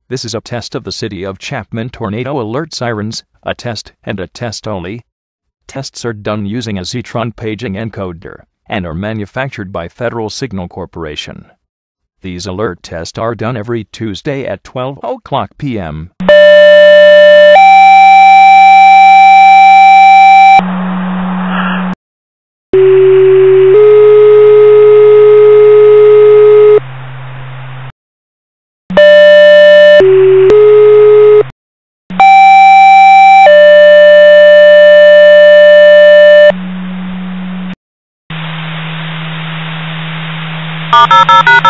This is a test of the City of Chapman tornado alert sirens, a test and a test only. Tests are done using a Zetron paging encoder and are manufactured by Federal Signal Corporation. These alert tests are done every Tuesday at 12:00 p.m. You